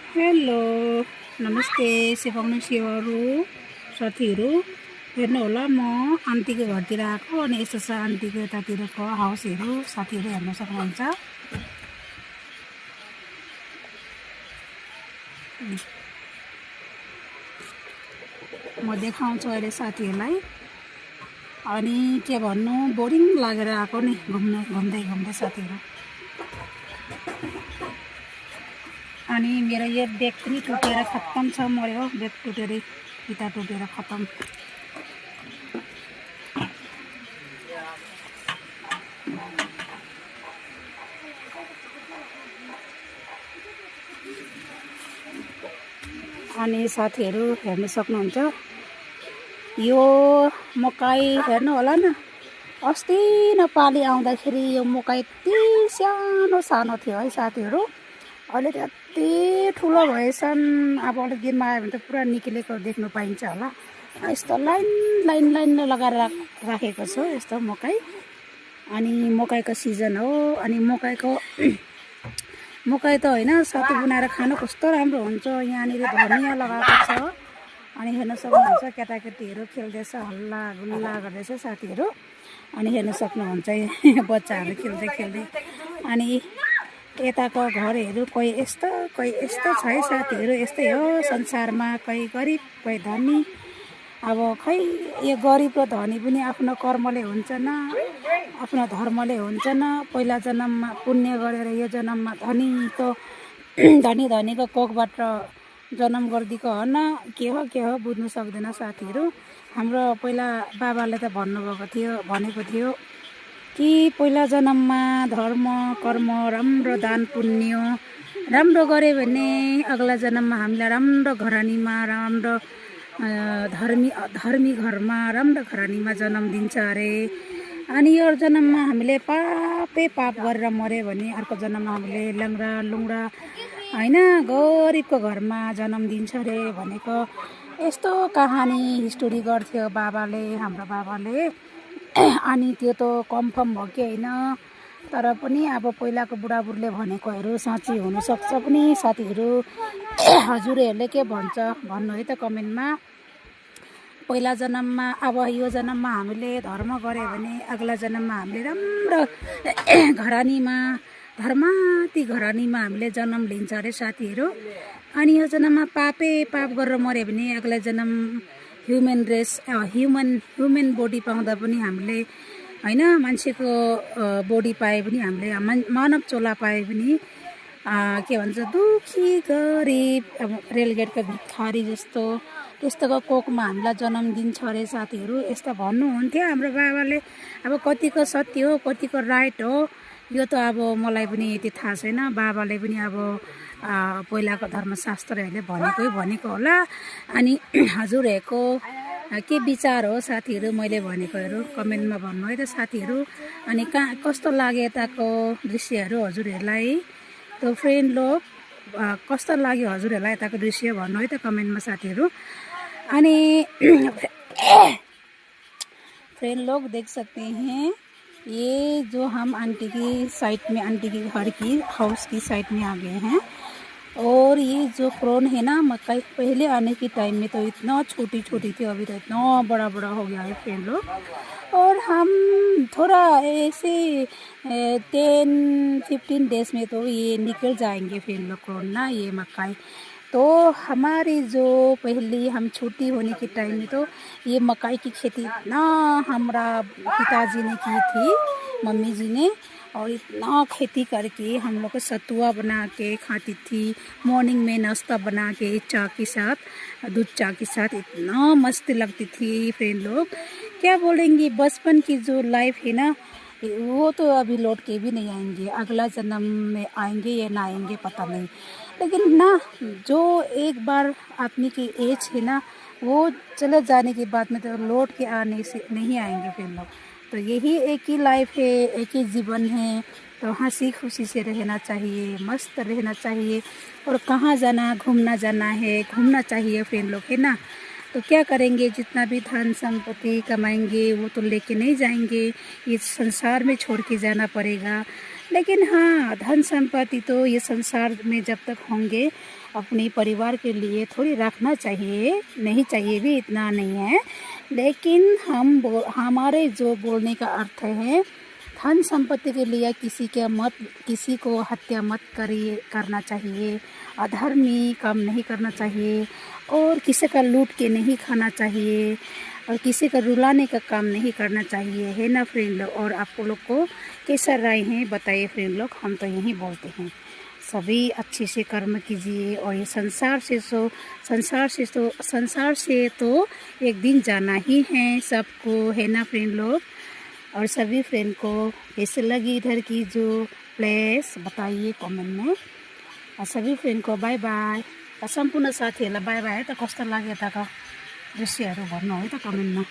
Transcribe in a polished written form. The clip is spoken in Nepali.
हेलो नमस्ते सिकाउने सेवाहरू साथीहरू हेर्नु होला म आन्टीको घरतिर आएको अनि यस्तो छ आन्टीको यतातिरको हाउसहरू साथीहरू हेर्न सक्नुहुन्छ। म देखाउँछु अहिले साथीहरूलाई। अनि के भन्नु बोरिङ लागेर आएको नि घुम्दै साथीहरू। अनि मेरो यो ब्याग पनि टुटेर खत्तम छ, मर्यो ब्याग टुटेर फिता टुटेर खत्तम। अनि साथीहरू हेर्न सक्नुहुन्छ यो मकै हेर्नु होला न। अस्ति नेपाली आउँदाखेरि यो मकै यति सानो थियो है साथीहरू, अहिले त्यति ठुलो भएछन्। अब अलिक दिनमा आयो भने त पुरा निक्लेको देख्नु पाइन्छ होला। यस्तो लाइन लगाएर राखेको छ यस्तो मकै। अनि मकैको सिजन हो। अनि मकै त होइन सतु बनाएर खानु कस्तो राम्रो हुन्छ। यहाँनिर धनियाँ लगाएको छ। अनि हेर्न सक्नुहुन्छ केटाकेटीहरू खेल्दैछ, हल्ला गुल्ला गर्दैछ साथीहरू। अनि हेर्न सक्नुहुन्छ बच्चाहरू खेल्दै। अनि यताको घरहरू कोही यस्तो छ है साथीहरू। यस्तै हो संसारमा, कोही गरिब कोही धनी। अब खै यो गरिब र धनी पनि आफ्नो कर्मले हुन्छ न, आफ्नो धर्मले हुन्छ न। पहिला जन्ममा पुण्य गरेर यो जन्ममा धनीको कोखबाट जन्म गरिदिएको हो न। के हो बुझ्नु सक्दैन साथीहरू। हाम्रो पहिला बाबाले त भनेको थियो कि पहिला जन्ममा धर्म कर्म राम्रो दान पुण्य राम्रो गऱ्यो भने अग्ला जन्ममा हामीलाई राम्रो घरानीमा, राम्रो धर्मी घरमा, राम्रो घरानीमा जन्म दिन्छ अरे। अनि यो जन्ममा हामीले पाप गरेर मऱ्यो भने अर्को जन्ममा हामीले लङ्गडा लुङ्गडा होइन गरिबको घरमा जन्म दिन्छ अरे भनेको यस्तो कहानी हिस्टोरी गर्थ्यो हाम्रो बाबाले। अनि त्यो त कन्फर्म हो कि होइन, तर पनि अब पहिलाको बुढाबुढीले भनेकोहरू साँच्ची हुनसक्छ पनि साथीहरू। हजुरहरूले के भन्नु है त कमेन्टमा। पहिला जन्ममा अब यो जन्ममा हामीले धर्म गऱ्यो भने अग्ला जन्ममा हामीले राम्रो धर्माती घरानीमा हामीले जन्म लिन्छ अरे साथीहरू। अनि यो जन्ममा पाप गरेर मऱ्यो भने अग्ला जन्म ह्युमन बडी पाउँदा पनि हामीले होइन मान्छेको बडी पाए पनि हामीले मानव चोला पाए पनि के भन्छ दुखी गरिब अब रेलगेटको भिखारी त्यस्तोको कोखमा हामीलाई जन्म दिन्छ अरे साथीहरू। यस्तो भन्नुहुन्थ्यो हाम्रो बाबाले। अब कतिको सत्य हो कतिको राइट हो यो त अब मलाई पनि यति थाहा छैन। बाबाले पनि अब पहिलाको धर्मशास्त्रहरूले भनेको होला। अनि हजुरहरूको के विचार हो साथीहरू मैले भनेकोहरू कमेन्टमा भन्नु है त साथीहरू। अनि कस्तो लाग्यो यताको दृश्यहरू हजुरहरूलाई त फ्रेन्ड लोग कस्तो लाग्यो हजुरहरूलाई यताको दृश्य भन्नु है त कमेन्टमा साथीहरू। अनि फ्रेंड लोग देख सकते हैं ये जो हम आंटी की साइड में, आंटी के घर की हाउस की साइड में आ गए हैं। और ये जो क्रोन है ना मकई, पहले आने के टाइम में तो इतना छोटी थी, अभी तो इतना बड़ा हो गया है फ्रेंड लोग। और हम थोड़ा ऐसे 10-15 डेज में तो ये निकल जाएंगे फ्रेंड लोग क्रोन ना ये मकई। तो हमारी जो पहले हम छोटी होने के टाइम में तो ये मकई की खेती इतना हमारा पिताजी ने की थी, मम्मी जी ने। और इतना खेती करके हम लोग को सतुआ बना के खाती थी। मॉर्निंग में नाश्ता बना के चाय के साथ, दूध चाय के साथ इतना मस्त लगती थी फ्रेंड लोग। क्या बोलेंगे, बचपन की जो लाइफ है ना वो तो अभी लौट के भी नहीं आएंगे। अगला जन्म में आएंगे या ना आएंगे पता नहीं। लेकिन ना जो एक बार आदमी की एज है ना वो चले जाने के बाद में तो लौट के आने से नहीं आएंगे फिर लोग। तो यही एक ही लाइफ है, एक ही जीवन है। तो हंसी खुशी से रहना चाहिए, मस्त रहना चाहिए। और कहाँ जाना, घूमना चाहिए फ्रेंड लोग है ना। तो क्या करेंगे, जितना भी धन संपत्ति कमाएंगे वो तो लेके नहीं जाएंगे, ये संसार में छोड़ के जाना पड़ेगा। लेकिन हाँ, धन संपत्ति तो ये संसार में जब तक होंगे अपने परिवार के लिए थोड़ी रखना चाहिए, नहीं चाहिए भी इतना नहीं है। लेकिन हमारे जो बोलने का अर्थ है, धन संपत्ति के लिए किसी को हत्या मत करना चाहिए, अधर्मी काम नहीं करना चाहिए, और किसी का लूट के नहीं खाना चाहिए, और किसी का रुलाने का काम नहीं करना चाहिए, है ना फ्रेंड लोग। और आप लोग को कैसा राय है बताइए फ्रेंड लोग। हम तो यही बोलते हैं, सभी अच्छे से कर्म कीजिए, और ये संसार से तो एक दिन जाना ही है सबको, है ना फ्रेंड लोग। और सभी फ्रेंड को कैसे लगी इधर की जो प्लेस बताइए कमेन्ट में। और सभी फ्रेंड को बाई बाई। सम्पूर्ण साथीहरूलाई बाई बाई है त, कस्तो लाग्यो त दृश्यहरू भन्नु है त कमेन्टमा।